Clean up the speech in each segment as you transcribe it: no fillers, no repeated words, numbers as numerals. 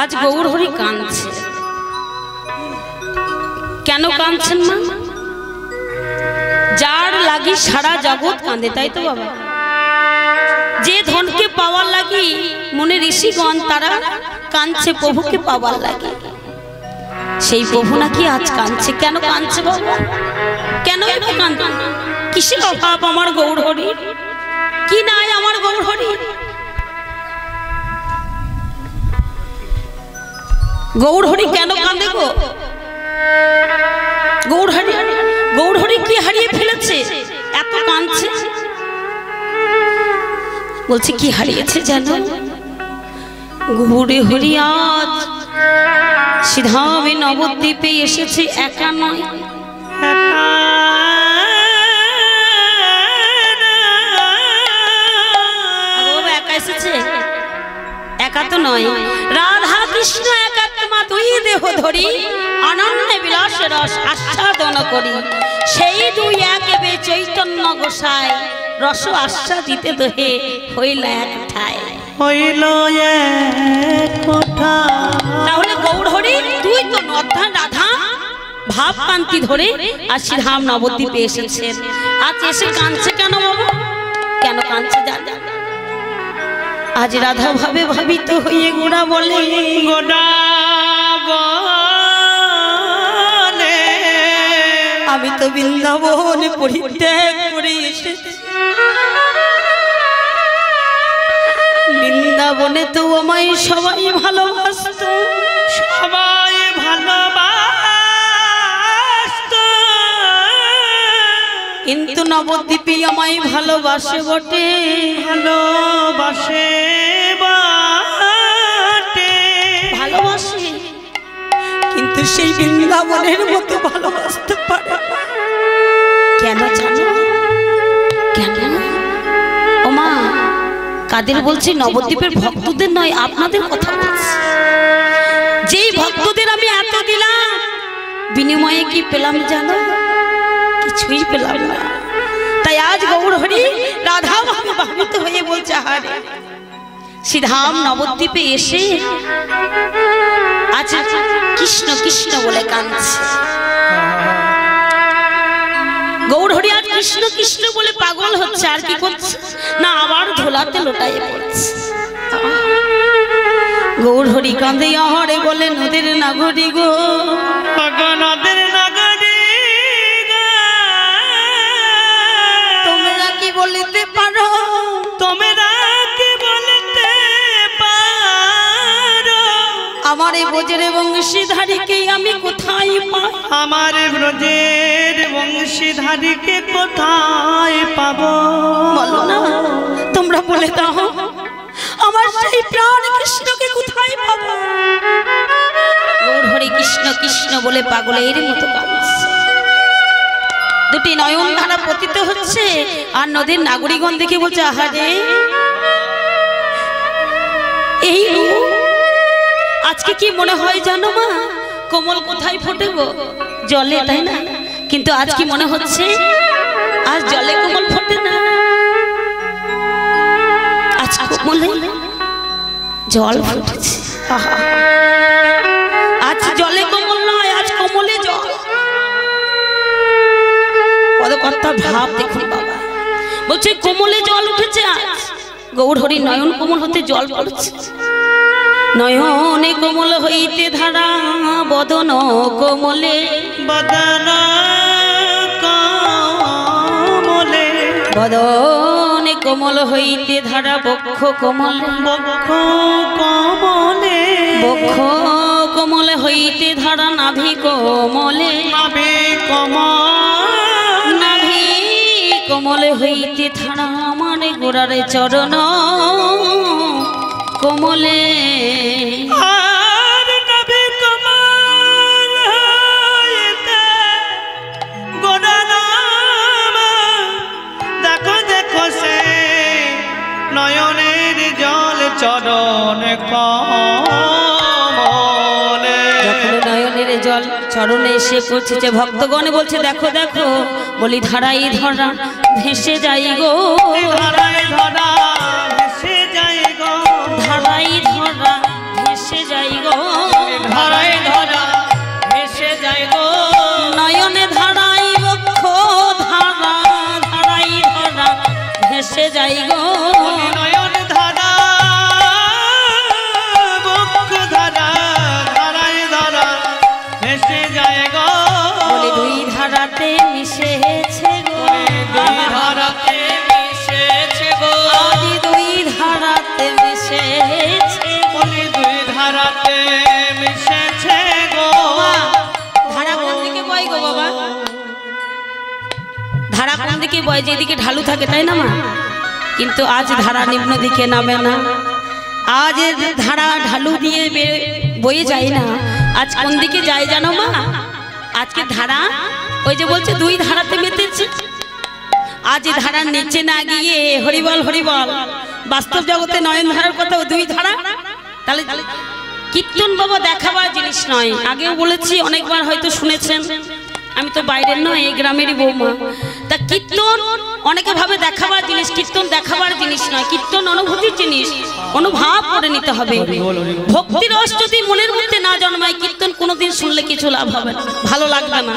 আজ গৌর হরি কাঁদছে। কেন কাঁদছেন মা? যার লাগি সারা জগৎ কাঁদে, তাই তো বাবা? যে ধনকে পাওয়ার লাগি মনে ঋষিগণ তারা কাঁদছে প্রভুকে পাওয়ার লাগে, সেই প্রভু নাকি আজ কাঁদছে। কেন কাঁদছে বাবা? কেন কাঁদছে? কিসের অভাব আমার গৌর হরির? কি নাই আমার গৌর হরির? গৌর হরি কেন কাঁদে গো? গৌর হরি কি হারিয়ে ফেলেছে এত কাঁদছে? বলছে কি হারিয়েছে জানো? গৌর হরি আজ সিধামে নবদ্বীপে এসেছে, একা নয়। একা এসেছে? একা তো নয়, রাধা কৃষ্ণ একাত্মা দুই দেহ ধরি অনন্য বিলাস রস আস্বাদন করি। সেই দুই একে চৈতন্য গোসাই রস আস্বাদিতে দহে হইল এক ঠাই। হইল তাহলে গৌর হরি দুই তো নর্ধা রাধা ভাব কান্তি ধরে আর শ্রীধাম নবদ্বীপে এসেছেন। আজ এসে কাঁদছে কেন বাবা? কেন কাঁদছে জানেন? আজ রাধা ভাবে ভাবিত হয়ে গোড়া বলে, গোড়া বলে আমি তো বৃন্দাবনে পরিত্যাগ করে এসেছি। বৃন্দাবনে তো আমায় সবাই ভালোবাসত, সবাই ভালোবাসত, কিন্তু নবদ্বীপে আমায় ভালোবাসে বটে, ভালোবাসে বটে, ভালোবাসে, কিন্তু সেই বৃন্দাবনের মতো ভালোবাসতে পারে না। কেন জানো? কেন? ও মা, কাদের বলছি? নবদ্বীপের ভক্তদের নয়, আপনাদের কথা বলছি। যেই ভক্তদের আমি এত দিলাম, বিনিময়ে কি পেলাম জানো? কিছুই পেলাম না। তাই আজ গৌর হরি রাধা ভাবে ভাবিত হয়ে বলছে, আহারে শ্রীধাম নবদ্বীপে এসে আজ কৃষ্ণ কৃষ্ণ বলে কাঁদছে। গৌর হরি আজ কৃষ্ণ কৃষ্ণ বলে পাগল হচ্ছে। আর কি করছে না, আবার ধোলাতে লোটায় পড়ছে। গৌর হরি কাঁদে আহারে বলে, নদের নাগরি গো, নদের নাগরি তোমরা কি বলিতে পারো? তোমরা কি বলতে পারো আমার এই ব্রজের বংশীধারীকে আমি কোথায় পাই? আমার ব্রজের বংশীধারীকে কোথায় পাবো? বলো না, তোমরা বলে দাও, আমার সেই প্রাণ কৃষ্ণকে কোথায় পাবো? গৌর হরি কৃষ্ণ কৃষ্ণ বলে পাগলের মতো কাঁদছে। দুটি নয়ন ধারা পতিত হচ্ছে, আর নদীর নাগরিকগণ দেখে বলছে, আহারে এই আজকে কি মনে হয় জানো মা? কোমল কোথায় ফোটে গো? জলে, তাই না? কিন্তু আজ কি মনে হচ্ছে? আজ জলে কোমল ফোটে না, আজ কোমলে জল ফুটেছে। আজ জলে কোমল নয়, আজ কোমলে জল। পদকর্তার ভাব দেখুন বাবা, বলছে কোমলে জল উঠেছে। আজ গৌর হরি নয়ন কোমল হতে জল পড়ছে। নয়নে কোমল হইতে ধারা বদন কোমলে, বদন কোমলে, বদনে কোমল হইতে ধারা বক্ষ কোমল, বক্ষ কোমলে, বক্ষ কোমল হইতে ধারা নাভি কোমলে, নাভি কোমল, নাভি কোমল হইতে ধারা আমার গোড়ার চরণ কোমলে। আর নাভি কোমল হইতে গোড়ার, দেখো দেখো সে নয়নের জল চরণ কমলে। যখন নয়নের জল চরণে এসে পৌঁছেছে, ভক্তগণ বলছে, দেখো দেখো, বলি ধারাই ধরা ভেসে যাই গো, ধারাই ধরা ভেসে যাই গো, ধারাই ধরা ভেসে যাই গো, ধারায় ধরা ভেসে যায় গো, নয়নে ধারাই বক্ষ ধারা, ধারাই ধরা ভেসে যাই গো, নয়ন ধারা বক্ষ ধারা, ধারায় ধরা ভেসে যায় গো, বলে দুই ধারাতে মিশেছে গো, দুই ধারাতে মিশেছে গো, আজি দুই ধারাতে মিশেছে, বলি দুই ধারাতে মিশেছে গো। ধারা কোন দিকে বয় গো বাবা? ধারা কোন দিকে বয়? যেদিকে ঢালু থাকে, তাই না মা? কিন্তু আজ ধারা নিম্ন দিকে নামে না, আজ ধারা ঢালু দিয়ে বয়ে যায় না, আজ কোন দিকে যায় জানো মা? আজকে ধারা ওই যে বলছে দুই ধারাতে মেতেছে, আজ ধারার নিচে না গিয়ে হরিবল হরিবল বাস্তব জগতে নয়ন ধারার কথা দুই ধারা। তাহলে কীর্তন বাবা দেখাবার জিনিস নয়, আগেও বলেছি অনেকবার হয়তো শুনেছেন, আমি তো বাইরের নয়, এই গ্রামেরই বৌমা। তা কীর্তন অনেকে ভাবে দেখাবার জিনিস, কীর্তন দেখাবার জিনিস নয়, কীর্তন অনুভূতির জিনিস, অনুভব করে নিতে হবে। ভক্তি রস যদি মনের মধ্যে না জন্মায়, কীর্তন কোনোদিন শুনলে কিছু লাভ হবে না, ভালো লাগবে না।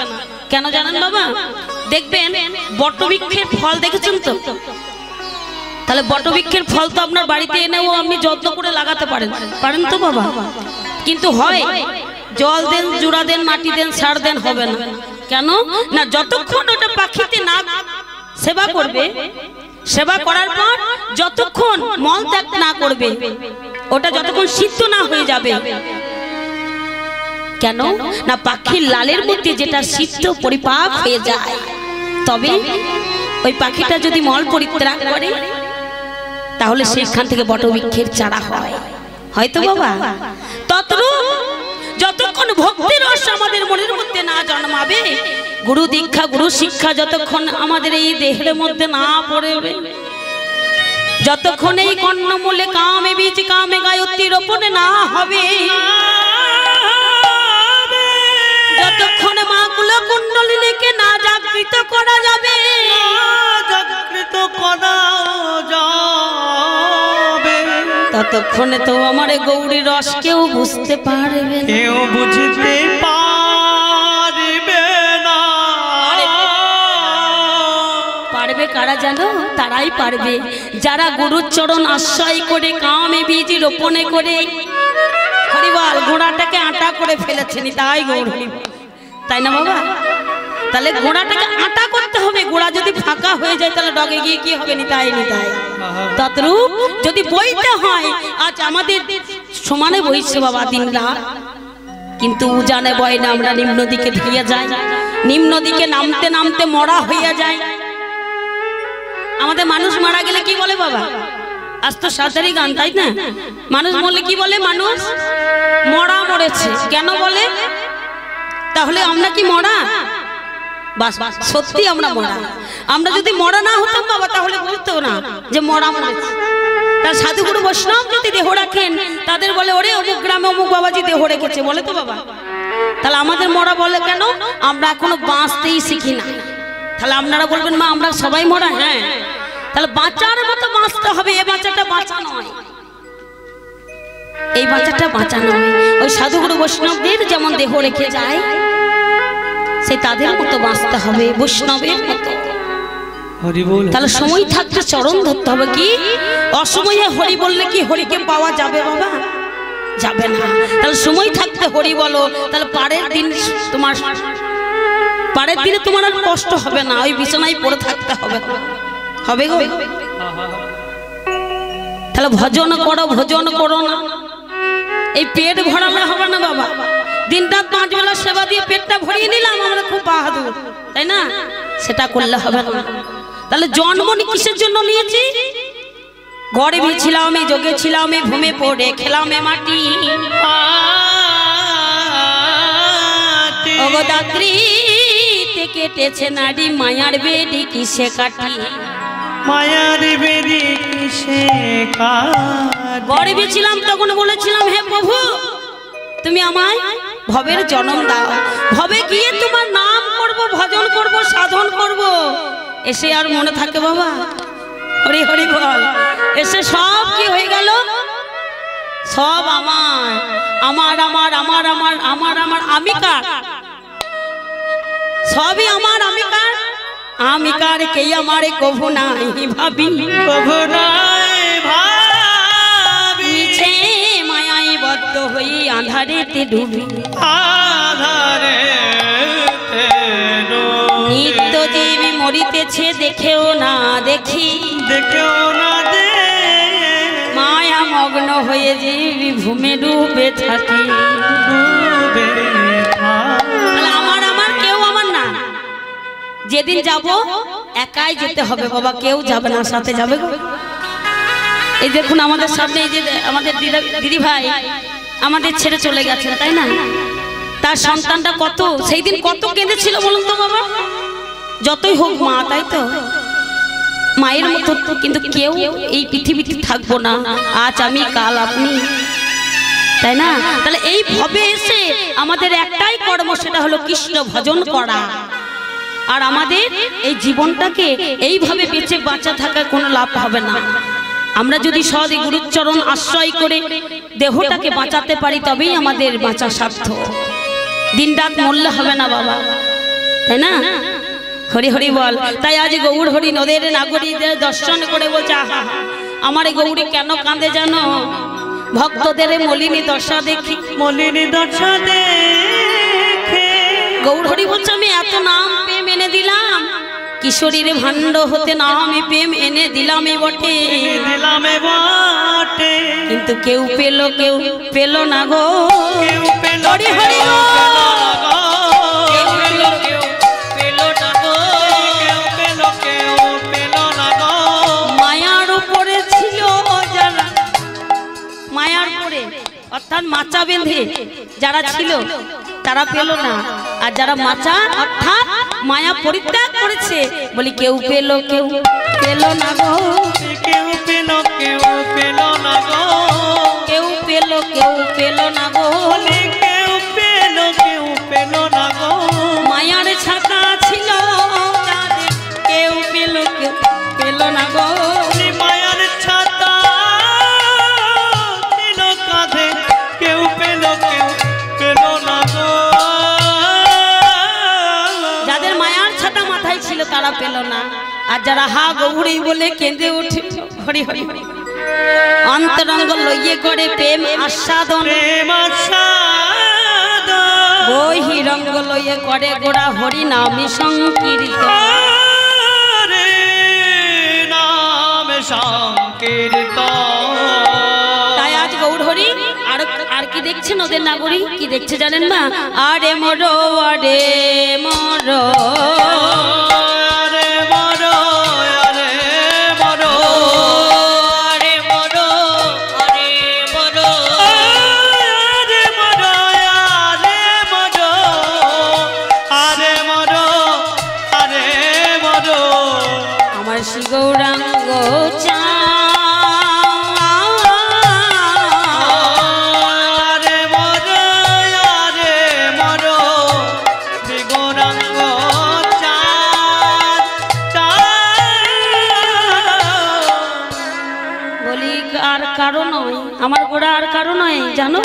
কেন জানেন বাবা? দেখবেন বটবৃক্ষের ফল দেখেছেন তো? তাহলে বটবৃক্ষের ফল তো আপনার বাড়িতে এনেও আপনি যত্ন করে লাগাতে পারেন, পারেন তো বাবা? কিন্তু হয় জল দেন, জোড়া দেন, মাটি দেন, সার দেন, হবে না। কেন না? যতক্ষণ ওটা পাখিতে না সেবা করবে, সেবা করার পর যতক্ষণ মল ত্যাগ না করবে, ওটা যতক্ষণ সিদ্ধ না হয়ে যাবে, কেন না পাখির লালের মধ্যে যেটা সিদ্ধ পরিপাক হয়ে যায়, তবে ওই পাখিটা যদি মল পরিত্যাগ করে তাহলে সেখান থেকে বটবৃক্ষের চারা হয়, হয়তো বাবা? ততরূপ যতক্ষণ ভক্তির রস আমাদের মনের মধ্যে না জন্মাবে, গুরু দীক্ষা গুরু শিক্ষা যতক্ষণ আমাদের এই দেহের মধ্যে না পড়বে, যতক্ষণ এই কর্ণমূলে কামে বীজ কামে গায়ত্রী রোপণে না হবে, যতক্ষণ মা কুলকুণ্ডলিনীকে না জাগৃত করা যাবে, জাগৃত করা যাবে, ততক্ষণে তো আমার গৌরী রস কেউ বুঝতে পারবে না, কেউ বুঝতে পারবে না। পারবে কারা জানো? তারাই পারবে যারা গুরুর চরণ আশ্রয় করে কামে বীজ রোপণে করে হরিবল ঘোড়াটাকে আটা করে ফেলেছেন, তাই গৌর হরিবল, তাই না বাবা? তাহলে ঘোড়াটাকে আটা করতে হবে, ঘোড়া যদি ফাঁকা হয়ে যায় তাহলে ডগে গিয়ে কি হবে? নিতাই নিতাই। তদ্রূপ যদি বইতে হয়, আজ আমাদের সমানে বইছে বাবা দিন রাত, কিন্তু জানে বয় না, আমরা নিম্ন দিকে ধুয়ে যাই, নিম্ন দিকে নামতে নামতে মরা হইয়া যায়। আমাদের মানুষ মারা গেলে কি বলে বাবা? আজ তো সাঁতারি গান, তাই না? মানুষ মরলে কি বলে? মানুষ মরা মরেছে, কেন বলে? তাহলে আমরা কি মরা? বাস সত্যি আমরা মরা। আমরা যদি মরা না হতাম বাবা তাহলে বলতো না যে মরা মরেছে। তার সাধুগুরু বৈষ্ণব যদি দেহ রাখেন তাদের বলে ওরে অমুক গ্রামে অমুক বাবাজি দেহ রেখেছে, বলে তো বাবা? তাহলে আমাদের মরা বলে কেন? আমরা এখনো বাঁচতেই শিখি না। তাহলে আপনারা বলবেন মা আমরা সবাই মরা, হ্যাঁ। তাহলে বাঁচার মতো বাঁচতে হবে, এ বাঁচাটা বাঁচা নয়, এই বাঁচাটা বাঁচা নয়। ওই সাধুগুরু বৈষ্ণবদের যেমন দেহ রেখে যায় সে তাদের মতো বাঁচতে হবে, বৈষ্ণবের মতো। তাহলে সময় থাকতে চরণ ধরতে হবে। কি অসময়ে হরি বললে কি হরিকে পাওয়া যাবে বাবা? যাবে না। তাহলে সময় থাকতে হরি বলো, তাহলে পারের দিন তোমার, পারের দিনে তোমার আর কষ্ট হবে না, ওই বিছানায় পড়ে থাকতে হবে, হবে গো। তাহলে ভজন করো, ভজন করো না, এই পেট ভরালে হবে না বাবা। দিন রাত 5 বেলা সেবা দিয়ে পেটটা ভরিয়ে নিলাম আমরা, খুব বাহাদুর, তাই না? সেটা করলে হবে না। তাহলে জন্ম কিসের জন্য নিয়েছি? গরিবী ছিলাম, এই যোগে ছিলাম, এই ভূমে পড়ে খেলাম এ মাটি। অগদাত্রী কেটেছে নাড়ি, মায়ার বেডি কিসে কাটি, মায়ার বেডি কিসে কাটি। গরিবী ছিলাম তখন বলেছিলাম হে প্রভু তুমি আমায় ভবের জন্ম দাও, ভবে গিয়ে তোমার নাম করব, ভজন করব, সাধন করব। এসে আর মনে থাকে বাবা? হরি হরি বল। এসে সব কি হয়ে গেল? সব আমার আমার আমার আমার আমার আমার আমার আমি কার, সবই আমার আমি কার, আমি কার কে আমারে কভু নাই ভাবি, কভু নাই ভাবি মিছে মায়ায় বদ্ধ হই আঁধারেতে ডুবি, আধারেতে ডুবি নিত্য জীবী মরিতেছে দেখেও না দেখি, দেখেও না দে মায়া মগ্ন হয়ে জীবী ভূমে ডুবে থাকি, ডুবে তাহলে আমার আমার কেউ আমার না। যেদিন যাব একাই যেতে হবে বাবা, কেউ যাবে না, সাথে যাবে গো। এই দেখুন আমাদের সামনে এই যে আমাদের দিদি ভাই আমাদের ছেড়ে চলে গেছেন, তাই না? তার সন্তানটা কত সেই দিন কত কেঁদেছিল বলুন তো বাবা। যতই হোক মা, তাই তো মায়ের মতো, কিন্তু কেউ এই পৃথিবীতে থাকবো না, আজ আমি কাল আপনি, তাই না? তাহলে এই ভবে এসে আমাদের একটাই কর্ম, সেটা হলো কৃষ্ণ ভজন করা। আর আমাদের এই জীবনটাকে এইভাবে বেঁচে বাঁচা থাকার কোনো লাভ হবে না। আমরা যদি সদয় গুরুচরণ আশ্রয় করে দেহটাকে বাঁচাতে পারি, তবেই আমাদের বাঁচা সার্থক। দিন রাত মরলে হবে না বাবা, তাই না? হরি হরি বল। তাই আজ গৌর হরি নদের নাগরীদের দর্শন করে বলছে, আহা আমার এই গৌরী কেন কাঁদে জানো? ভক্তদের মলিনী দশা দেখি, মলিনী দশা দেখে গৌর হরি বলছে আমি এত নাম প্রেম এনে দিলাম, কিশোরীর ভাণ্ড হতে না আমি প্রেম এনে দিলাম এই বটে, দিলাম এ বটে কিন্তু কেউ পেল না গো, কেউ পেল হরি হরি কেউ পেল না গো, পেল না গো, কেউ পেল কেউ পেল না গো। মায়ার উপরে ছিল যারা, মায়ার উপরে অর্থাৎ মাচা বেঁধে যারা ছিল তারা পেল না, আর যারা মাচা অর্থাৎ মায়া পরিত্যাগ করেছে বলি কেউ পেল না গো, কেউ পেল কেউ পেল না গো, কেউ পেল না গো, কেউ পেল কেউ পেল না গো। মায়ার ছাতা ছিল যাদের, কেউ পেল না গো, মায়ার ছাতা ছিল কাঁধে, কেউ পেল না গো। যাদের মায়ার ছাতা মাথায় ছিল তারা পেল না, আর যারা হা গৌরী বলে কেঁদে উঠে হরি হরি হরি অন্তরঙ্গ লইয়ে করে প্রেম আস্বাদন, প্রেম আস্বাদন বহিরঙ্গ লইয়ে করে গোড়া হরি নামে সংকীর্তন, হরে নাম সংকীর্তন। তাই আজ গৌর হরি আর কি দেখছেন ওদের নাগরী কি দেখছে জানেন না? আরে মরো আরে মরো, আরে মরো আরে মরো, আরে মরো আরে মরো, আরে মরো আরে মরো, আরে মরো আরে মরো। আমার শ্রী গৌরাঙ্গ চা আরে মরো আরে মরো, বিগৌরাঙ্গ চাঁদ চাঁদ। বলি আর কারো নয়, আমার গোড়া আর কারো নয় জানো?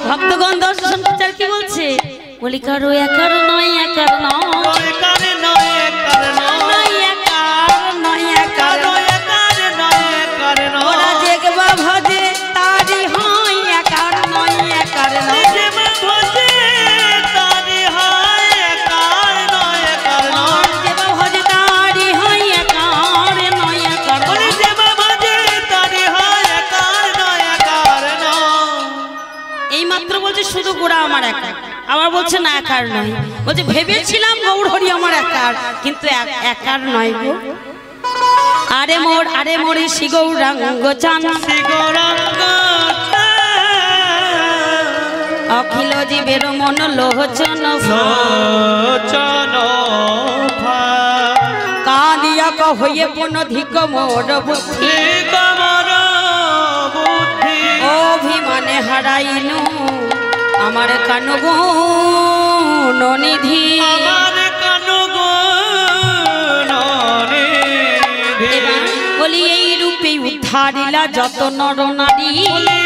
ভক্তগণ দর্শন প্রচার কি বলছে? বলি কারো একার নয়, একার নয়, কারে নয় কারে নয়, নয় একার নয়, একার কারে নয় কারে নয়। ওরা যেগবা ভজে তারি হয়, একার নয়, একার নয়, যেমা ভজে তারি হয়, কার নয় কার নয়। যেবা ভজে তারি হয়, একার নয়, একার বলে নয়। যেমা ভজে তারি হয়, কার নয় কার নয়। এই মাত্র বলছে শুধু গোড়া আমার একা, আবার বলছে না একার নয়, বলছে ভেবেছিলাম গৌর হরি আমার একার, কিন্তু একার নয় গো। আরে মোরে শ্রী গৌরাঙ্গ চান, শ্রী গৌরাঙ্গ অখিল জীবের মন লোচন, লোচন কাঁদিয়া কহয়ে কোন ধিক মোর বুদ্ধি, কমর বুদ্ধি। অভিমানে হারাইনু আমার কানুগুণ নিধি, আমার কানুগুণ নিধি। বলি এই রূপে উদ্ধারিলা যত নর নারী, বলি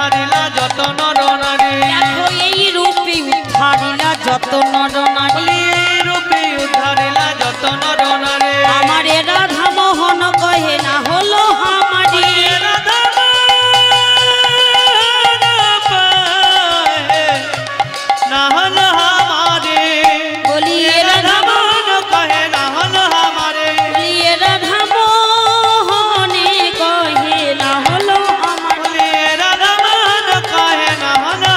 উদ্ধারিলা যত নর নারী দেখো এই রূপে উদ্ধারিলা যত নর নারী এই রূপে উদ্ধারিলা যত নর নারী আমার রাধা মোহন কহে না হলো আমারি রাধা না হলো আমারে বলি রাধা মোহন কহে না হলো আমারে বলি রাধা মোহনে কহে না হলো আমারি রাধা মোহন কহে না হলো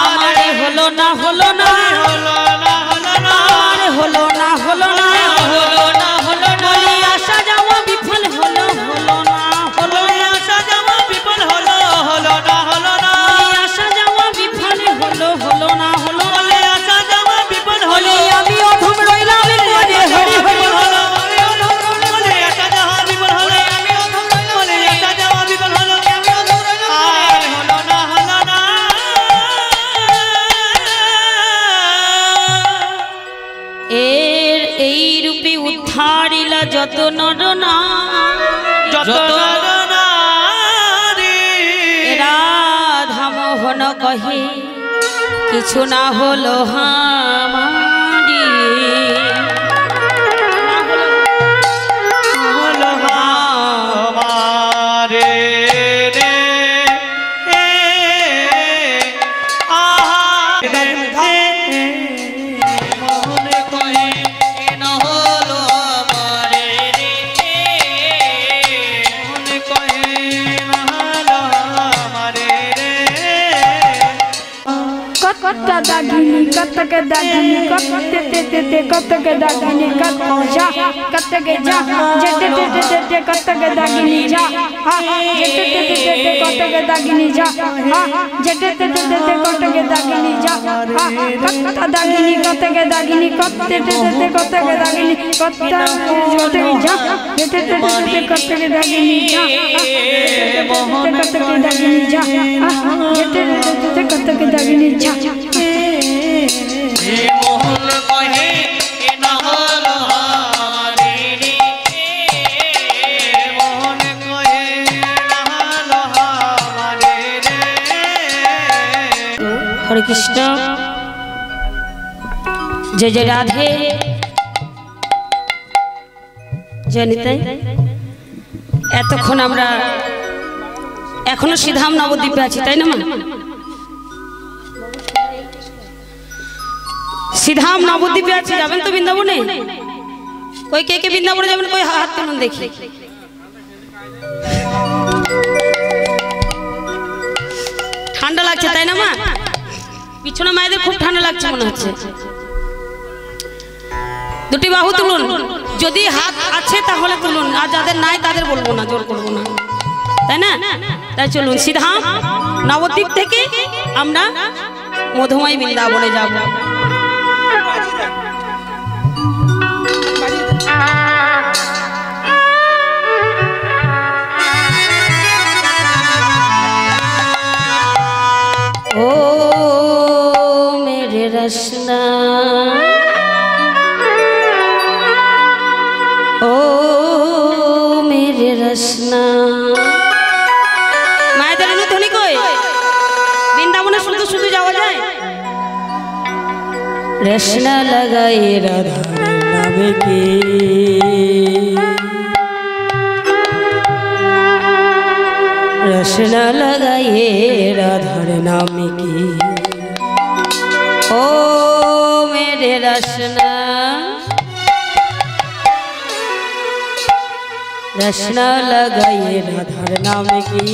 আমারে হলো না হলো না হলো না হলো না আমারে হলো না হলো না হলো না হলো না বলি আশা যাওয়া বিফল হলো হলো না হলো না আশা যাওয়া বিফল হলো হলো না হলো না বলি আশা যাওয়া বিফল হলো হলো না হলো না বলে আশা যাওয়া বিফল হলো বলি আমি অধম রইলাম মনে হরি হরি হলো বলে আশা যাওয়া বিফল হলো আমি অধম রইলাম বলে আশা যাওয়া বিফল হলো আমি অধম রইলাম আর হলো না হলো না এর এই রূপে উদ্ধারিলা যত নর যত নারী রাধা মোহন কহে কিছু না হলো হামারি হলো আমারে রে আহা মনে কহে না হলো আমারে রে মনে কহে না হলো আমারে রে कत्ता दागिनी कत्ता के दागिनी कत्ते ते ते ते कत्ता के दागिनी कत्ता जा कत्ता के जा जेते ते ते ते ते कत्ता के दागिनी जा हा जेते ते ते ते ते कत्ता के दागिनी जा हा जेते ते ते ते ते कत्ता के दागिनी जा हा कत्ता दागिनी कत्ता के दागिनी कत्ते ते ते ते कत्ता के दागिनी कत्ता जोते जा जेते ते ते ते कत्ता के दागिनी जा हा कत्ता के दागिनी जा हा जेते ते ते कत्ता के दागिनी जा मोहन कहे ना हलो हमारे रे मोहन कहे ना हलो हमारे रे হরে কৃষ্ণ জয় জয় রাধে জয় নিতাই। এতক্ষণ আমরা এখনো শ্রীধাম নবদ্বীপে আছি তাই না মা? শ্রীধাম নবদ্বীপে আছি, যাবেন তো বৃন্দাবনে? কই কে কে বৃন্দাবনে যাবেন? কই হাত তুলুন দেখি। ঠান্ডা লাগছে তাই না মা? পিছনে মায়েদের খুব ঠান্ডা লাগছে মনে হচ্ছে। দুটি বাহু তুলুন, যদি হাত আছে তাহলে তুলুন, আর যাদের নাই তাদের বলবো না, জোর করবো না, তাই না? তাই চলুন, শ্রীধাম নবদ্বীপ থেকে আমরা মধুময় বৃন্দাবনে যাব। ओ मेरे रसना ओ मेरे रसना মায়েদের ধ্বনি কই? বৃন্দাবনে শুধু শুধু যাওয়া যায়? রসনা লাগাই রাধা নামে কি रसना लगाइए राधार नाम की ओ मेरे रसना रसना लगाइए राधार नाम की।